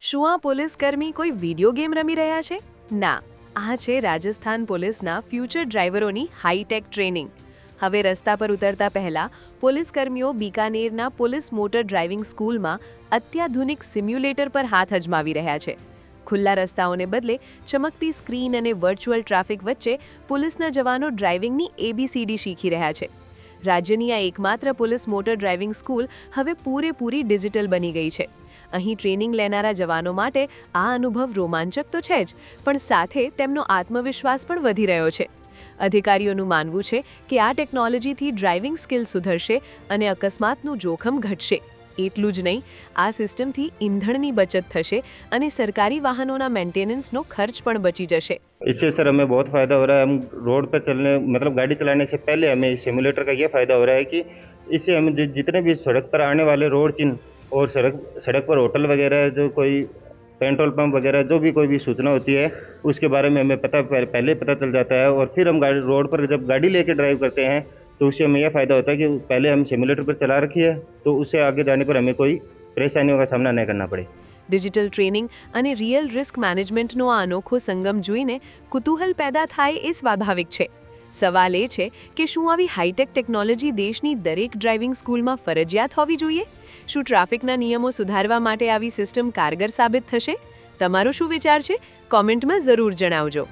શું આ પોલીસકર્મી કોઈ વિડિયો ગેમ રમી રહ્યા છે? ના, આ છે રાજસ્થાન પોલીસના ફ્યુચર ડ્રાઈવરોની હાઈટેક ટ્રેનિંગ. હવે રસ્તા પર ઉતરતા પહેલા પોલીસકર્મીઓ બીકાનેરના પોલીસ મોટર ડ્રાઇવિંગ સ્કૂલમાં અત્યાધુનિક સિમ્યુલેટર પર હાથ અજમાવી રહ્યા છે. ખુલ્લા રસ્તાઓને બદલે ચમકતી સ્ક્રીન અને વર્ચ્યુઅલ ટ્રાફિક વચ્ચે પોલીસના જવાનો ડ્રાઇવિંગની ABCD શીખી રહ્યા છે. રાજ્યની આ એકમાત્ર પોલીસ મોટર ડ્રાઇવિંગ સ્કૂલ હવે પૂરેપૂરી ડિજિટલ બની ગઈ છે. અહીં ટ્રેનિંગ લેનારા જવાનો માટે આ અનુભવ રોમાંચક તો છે જ, પણ સાથે તેમનો આત્મવિશ્વાસ પણ વધી રહ્યો છે. અધિકારીઓનું માનવું છે કે આ ટેકનોલોજીથી ડ્રાઇવિંગ સ્કિલ સુધરશે અને અકસ્માતનું જોખમ ઘટશે. એટલું જ નહીં, આ સિસ્ટમથી ઈંધણની બચત થશે અને સરકારી વાહનોના મેન્ટેનન્સનો ખર્ચ પણ બચી જશે. इससे सर हमें बहुत फ़ायदा हो रहा है. हम रोड पर चलने मतलब गाड़ी चलाने से पहले हमें इस सिमुलेटर का ये फ़ायदा हो रहा है कि इससे हमें जितने भी सड़क पर आने वाले रोड चिन्ह और सड़क पर होटल वगैरह, जो कोई पेट्रोल पंप वगैरह, जो भी कोई भी सूचना होती है उसके बारे में हमें पहले पता चल जाता है. और फिर हम रोड पर जब गाड़ी लेके ड्राइव करते हैं तो उससे हमें यह फ़ायदा होता है कि पहले हम सिमुलेटर पर चला रखी है तो उससे आगे जाने पर हमें कोई परेशानियों का सामना नहीं करना पड़े. ડિજિટલ ટ્રેનિંગ અને રિયલ રિસ્ક મેનેજમેન્ટનો આ અનોખો સંગમ જોઈને કુતૂહલ પેદા થાય એ સ્વાભાવિક છે. સવાલ એ છે કે શું આવી હાઈટેક ટેકનોલોજી દેશની દરેક ડ્રાઇવિંગ સ્કૂલમાં ફરજિયાત હોવી જોઈએ? શું ટ્રાફિકના નિયમો સુધારવા માટે આવી સિસ્ટમ કારગર સાબિત થશે? તમારો શું વિચાર છે? કોમેન્ટમાં જરૂર જણાવજો.